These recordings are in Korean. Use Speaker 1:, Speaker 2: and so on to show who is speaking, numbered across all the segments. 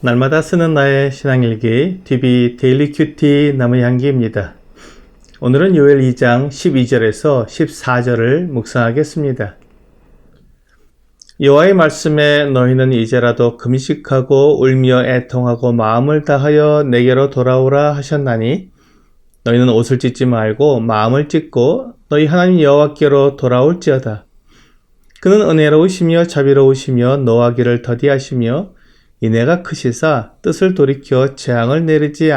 Speaker 1: 날마다 쓰는 나의 신앙일기 DB 데일리 큐티 나무 향기입니다. 오늘은 요엘 2장 12절에서 14절을 묵상하겠습니다. 여호와의 말씀에 너희는 이제라도 금식하고 울며 애통하고 마음을 다하여 내게로 돌아오라 하셨나니 너희는 옷을 찢지 말고 마음을 찢고 너희 하나님 여호와께로 돌아올지어다. 그는 은혜로우시며 자비로우시며 노하기를 더디하시며 인애가 크시사 뜻을 돌이켜 재앙을 내리지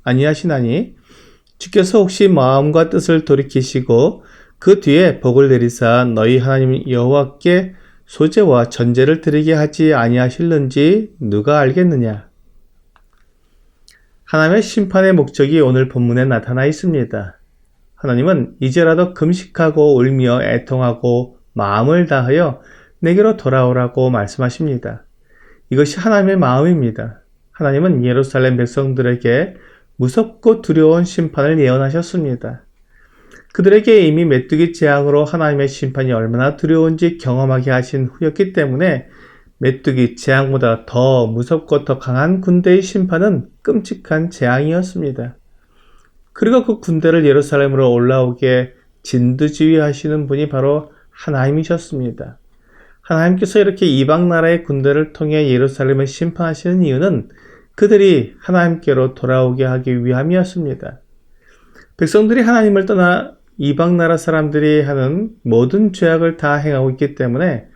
Speaker 1: 아니하시나니 주께서 혹시 마음과 뜻을 돌이키시고 그 뒤에 복을 내리사 너희 하나님 여호와께 소제와 전제를 드리게 하지 아니하실는지 누가 알겠느냐. 하나님의 심판의 목적이 오늘 본문에 나타나 있습니다. 하나님은 이제라도 금식하고 울며 애통하고 마음을 다하여 내게로 돌아오라고 말씀하십니다. 이것이 하나님의 마음입니다. 하나님은 예루살렘 백성들에게 무섭고 두려운 심판을 예언하셨습니다. 그들에게 이미 메뚜기 재앙으로 하나님의 심판이 얼마나 두려운지 경험하게 하신 후였기 때문에 메뚜기 재앙보다 더 무섭고 더 강한 군대의 심판은 끔찍한 재앙이었습니다. 그리고 그 군대를 예루살렘으로 올라오게 진두지휘하시는 분이 바로 하나님이셨습니다. 하나님께서 이렇게 이방 나라의 군대를 통해 예루살렘을 심판하시는 이유는 그들이 하나님께로 돌아오게 하기 위함이었습니다. 백성들이 하나님을 떠나 이방 나라 사람들이 하는 모든 죄악을 다 행하고 있기 때문에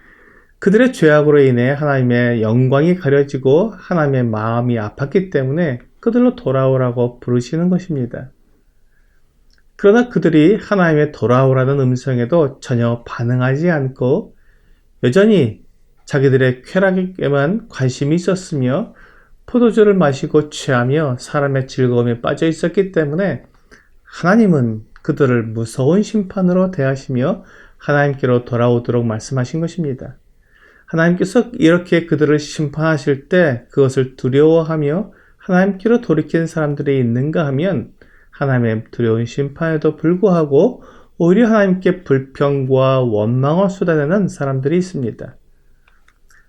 Speaker 1: 그들의 죄악으로 인해 하나님의 영광이 가려지고 하나님의 마음이 아팠기 때문에 그들로 돌아오라고 부르시는 것입니다. 그러나 그들이 하나님의 돌아오라는 음성에도 전혀 반응하지 않고 여전히 자기들의 쾌락에만 관심이 있었으며 포도주를 마시고 취하며 사람의 즐거움에 빠져 있었기 때문에 하나님은 그들을 무서운 심판으로 대하시며 하나님께로 돌아오도록 말씀하신 것입니다. 하나님께서 이렇게 그들을 심판하실 때 그것을 두려워하며 하나님께로 돌이킨 사람들이 있는가 하면 하나님의 두려운 심판에도 불구하고 오히려 하나님께 불평과 원망을 쏟아내는 사람들이 있습니다.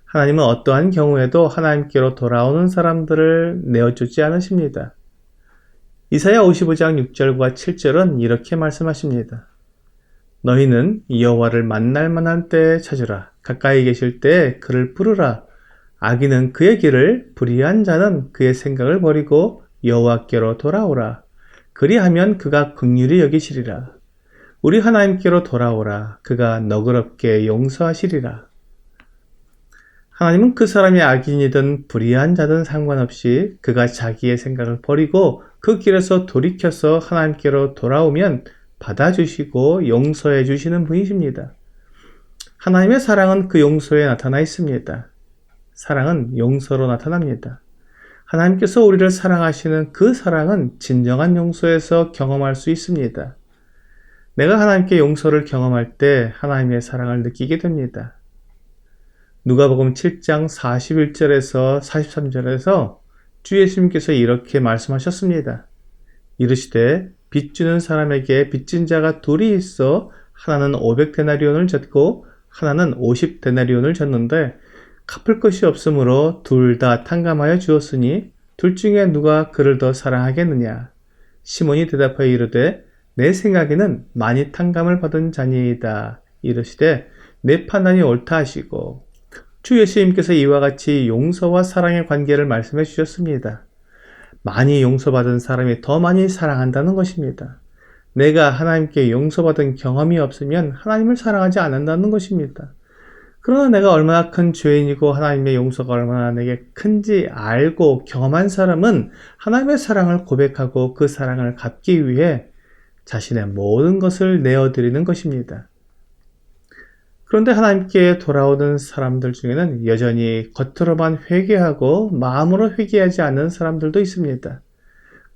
Speaker 1: 하나님은 어떠한 경우에도 하나님께로 돌아오는 사람들을 내어주지 않으십니다. 이사야 55장 6절과 7절은 이렇게 말씀하십니다. 너희는 여호와를 만날 만한 때에 찾으라. 가까이 계실 때에 그를 부르라. 악인은 그의 길을, 불의한 자는 그의 생각을 버리고 여호와께로 돌아오라. 그리하면 그가 긍휼히 여기시리라. 우리 하나님께로 돌아오라. 그가 너그럽게 용서하시리라. 하나님은 그 사람이 악인이든 불의한 자든 상관없이 그가 자기의 생각을 버리고 그 길에서 돌이켜서 하나님께로 돌아오면 받아주시고 용서해 주시는 분이십니다. 하나님의 사랑은 그 용서에 나타나 있습니다. 사랑은 용서로 나타납니다. 하나님께서 우리를 사랑하시는 그 사랑은 진정한 용서에서 경험할 수 있습니다. 내가 하나님께 용서를 경험할 때 하나님의 사랑을 느끼게 됩니다. 누가복음 7장 41절에서 43절에서 주 예수님께서 이렇게 말씀하셨습니다. 이르시되 빚 주는 사람에게 빚진 자가 둘이 있어 하나는 500데나리온을 졌고 하나는 50데나리온을 졌는데 갚을 것이 없으므로 둘 다 탕감하여 주었으니 둘 중에 누가 그를 더 사랑하겠느냐? 시몬이 대답하여 이르되 내 생각에는 많이 탕감을 받은 자니이다. 이르시되 내 판단이 옳다 하시고 주 예수님께서 이와 같이 용서와 사랑의 관계를 말씀해 주셨습니다. 많이 용서받은 사람이 더 많이 사랑한다는 것입니다. 내가 하나님께 용서받은 경험이 없으면 하나님을 사랑하지 않는다는 것입니다. 그러나 내가 얼마나 큰 죄인이고 하나님의 용서가 얼마나 내게 큰지 알고 경험한 사람은 하나님의 사랑을 고백하고 그 사랑을 갚기 위해 자신의 모든 것을 내어드리는 것입니다. 그런데 하나님께 돌아오는 사람들 중에는 여전히 겉으로만 회개하고 마음으로 회개하지 않는 사람들도 있습니다.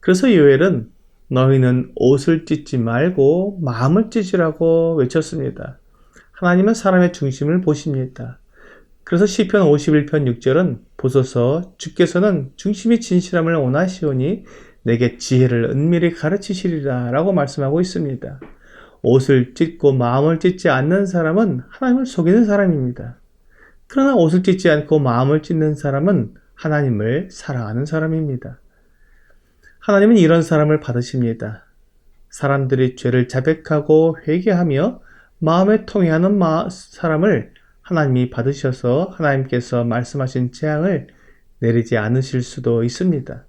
Speaker 1: 그래서 요엘은 너희는 옷을 찢지 말고 마음을 찢으라고 외쳤습니다. 하나님은 사람의 중심을 보십니다. 그래서 시편 51편 6절은 보소서 주께서는 중심이 진실함을 원하시오니 내게 지혜를 은밀히 가르치시리라 라고 말씀하고 있습니다. 옷을 찢고 마음을 찢지 않는 사람은 하나님을 속이는 사람입니다. 그러나 옷을 찢지 않고 마음을 찢는 사람은 하나님을 사랑하는 사람입니다. 하나님은 이런 사람을 받으십니다. 사람들이 죄를 자백하고 회개하며 마음에 통회하는 사람을 하나님이 받으셔서 하나님께서 말씀하신 재앙을 내리지 않으실 수도 있습니다.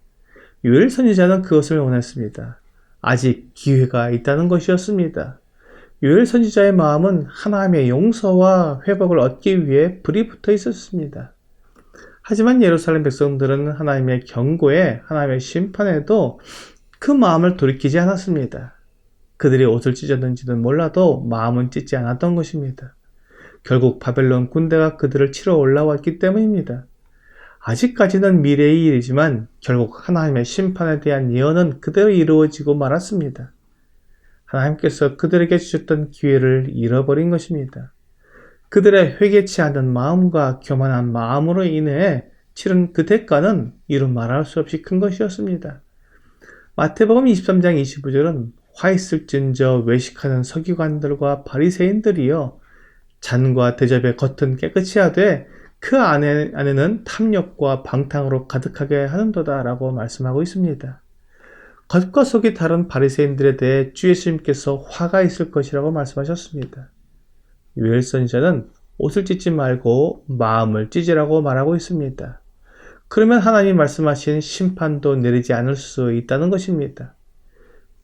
Speaker 1: 요엘 선지자는 그것을 원했습니다. 아직 기회가 있다는 것이었습니다. 요엘 선지자의 마음은 하나님의 용서와 회복을 얻기 위해 불이 붙어 있었습니다. 하지만 예루살렘 백성들은 하나님의 경고에, 하나님의 심판에도 그 마음을 돌이키지 않았습니다. 그들이 옷을 찢었는지는 몰라도 마음은 찢지 않았던 것입니다. 결국 바벨론 군대가 그들을 치러 올라왔기 때문입니다. 아직까지는 미래의 일이지만 결국 하나님의 심판에 대한 예언은 그대로 이루어지고 말았습니다. 하나님께서 그들에게 주셨던 기회를 잃어버린 것입니다. 그들의 회개치 않은 마음과 교만한 마음으로 인해 치른 그 대가는 이루 말할 수 없이 큰 것이었습니다. 마태복음 23장 25절은 화 있을진저 외식하는 서기관들과 바리새인들이여 잔과 대접의 겉은 깨끗이 하되 그 안에는 탐욕과 방탕으로 가득하게 하는도다 라고 말씀하고 있습니다. 겉과 속이 다른 바리새인들에 대해 주 예수님께서 화가 있을 것이라고 말씀하셨습니다. 요엘 선지자는 옷을 찢지 말고 마음을 찢으라고 말하고 있습니다. 그러면 하나님이 말씀하신 심판도 내리지 않을 수 있다는 것입니다.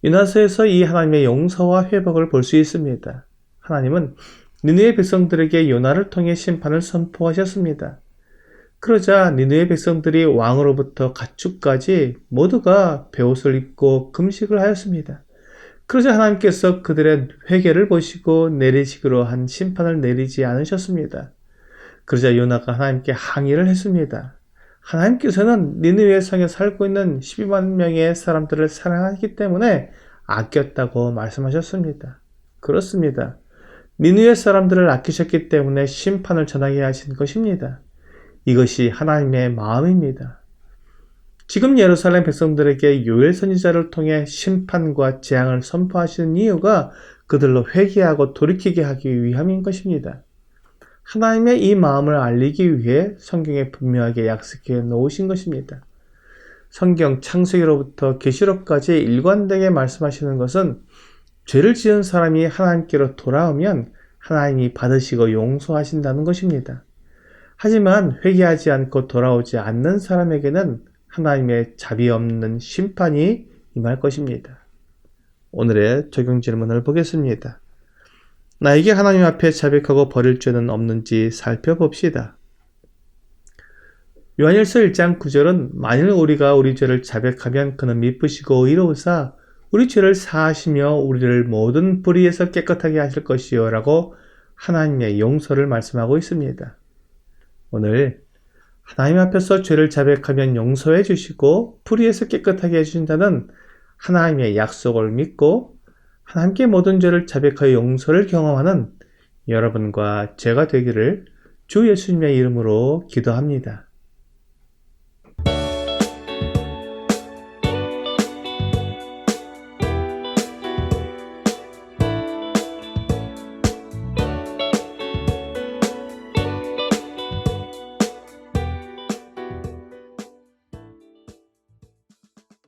Speaker 1: 요나서에서 이 하나님의 용서와 회복을 볼 수 있습니다. 하나님은 니느웨 백성들에게 요나를 통해 심판을 선포하셨습니다. 그러자 니느웨 백성들이 왕으로부터 가축까지 모두가 베옷을 입고 금식을 하였습니다. 그러자 하나님께서 그들의 회개를 보시고 내리시기로 한 심판을 내리지 않으셨습니다. 그러자 요나가 하나님께 항의를 했습니다. 하나님께서는 니느웨 성에 살고 있는 12만 명의 사람들을 사랑하기 때문에 아꼈다고 말씀하셨습니다. 그렇습니다. 니느웨 사람들을 아끼셨기 때문에 심판을 전하게 하신 것입니다. 이것이 하나님의 마음입니다. 지금 예루살렘 백성들에게 요엘 선지자를 통해 심판과 재앙을 선포하시는 이유가 그들로 회개하고 돌이키게 하기 위함인 것입니다. 하나님의 이 마음을 알리기 위해 성경에 분명하게 약속해 놓으신 것입니다. 성경 창세기로부터 계시록까지 일관되게 말씀하시는 것은 죄를 지은 사람이 하나님께로 돌아오면 하나님이 받으시고 용서하신다는 것입니다. 하지만 회개하지 않고 돌아오지 않는 사람에게는 하나님의 자비 없는 심판이 임할 것입니다. 오늘의 적용 질문을 보겠습니다. 나에게 하나님 앞에 자백하고 버릴 죄는 없는지 살펴봅시다. 요한일서 1장 9절은 만일 우리가 우리 죄를 자백하면 그는 미쁘시고 의로우사 우리 죄를 사하시며 우리를 모든 불의에서 깨끗하게 하실 것이요 라고 하나님의 용서를 말씀하고 있습니다. 오늘 하나님 앞에서 죄를 자백하면 용서해 주시고 불의에서 깨끗하게 해주신다는 하나님의 약속을 믿고 하나님께 모든 죄를 자백하여 용서를 경험하는 여러분과 제가 되기를 주 예수님의 이름으로 기도합니다.